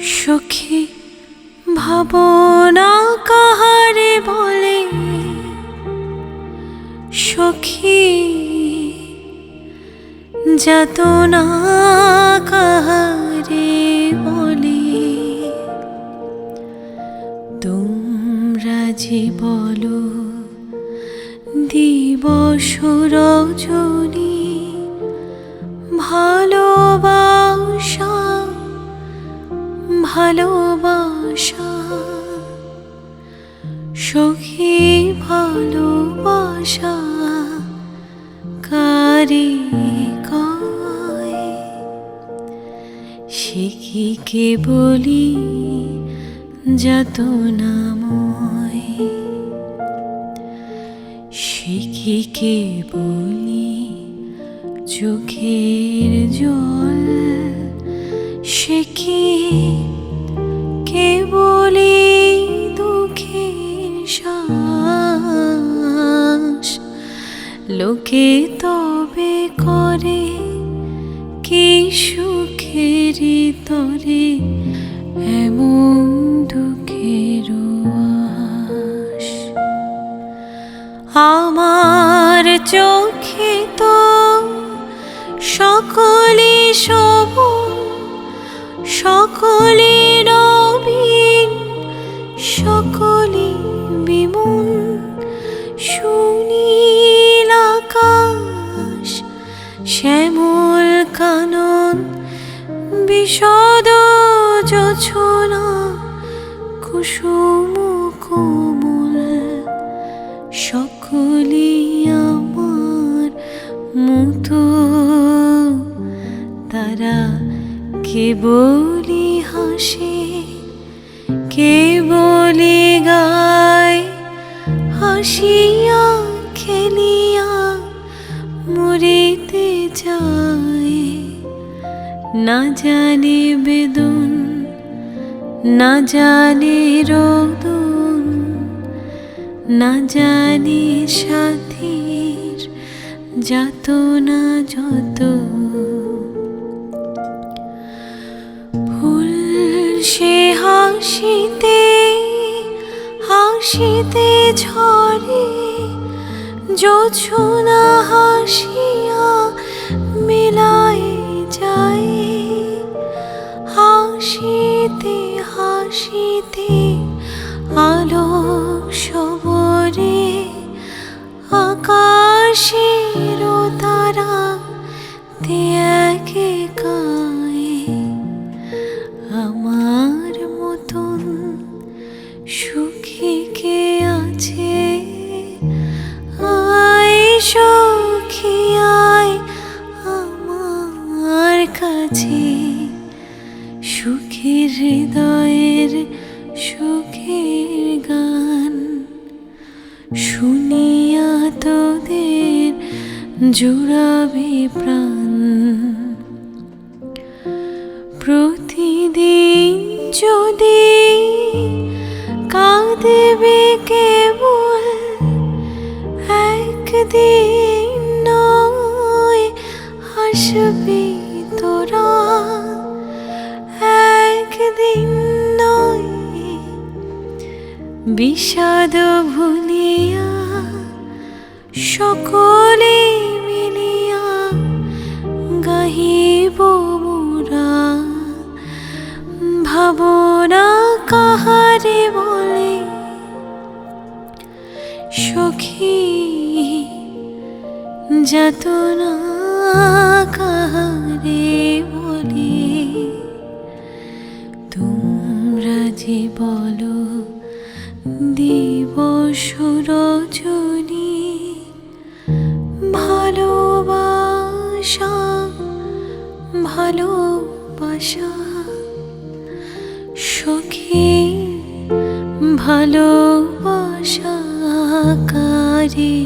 সখী ভাবনা কাহারে বলে, সখী যাতনা কাহারে বলে। তোমরা যে বলো দিবস রজনী, ভালোবাসা ভালোবাসা সখী ভালোবাসা কারে কয়? সে কি কেবলি যাতনাময়, সে কি কেবলি চোখের জল, সে কি কেবলি দুঃখের শ্বাস? লোকে তবে করে কি সুখের তরে এমন দুঃখের আশ? আমার চোখে তো সকলে সবুজ, সকলে নবীন, সকলে বিমূন। সুনীল আকাশ, শ্যামল কানন, বিশদ জোছনা, কুসুম কোমল, সকলে আমার মতো। তারা কেবলি হাসে, কেবলি গায়, হাসিয়া খেলিয়া মরিতে যায়। না জানে বেদন, না জানে রোদন, না জানে সাথীর যাতনা যত। ফুল সে হাসিতে হাসিতে ঝরে, জোছনা হাসিয়া মিলায় যায়। হাসিতে হাসিতে আলোক সবরে, আকাশের তারা একে গায়ে। আমার মতন সুখী কে আছে? আয় সখী আয় আমার কাছে, সুখের হৃদয়ের সুখের গান শুনিয়া তোদের জুড়াবে প্রাণ। প্রতিদিন যদি কাঁদবে কেবল, একদিন নয় হাসবি তোরা, একদিন নয় বিষাদ ভুলিয়া সকলে মিলিয়া গাহিব মোরা। ভাবনা কাহারে বলে, সখী যাতনা কাহারে বলে। তোমরা যে বলো দিবস রজনী, ভালোবাসা ভালোবাসা সখী ভালোবাসা কারে।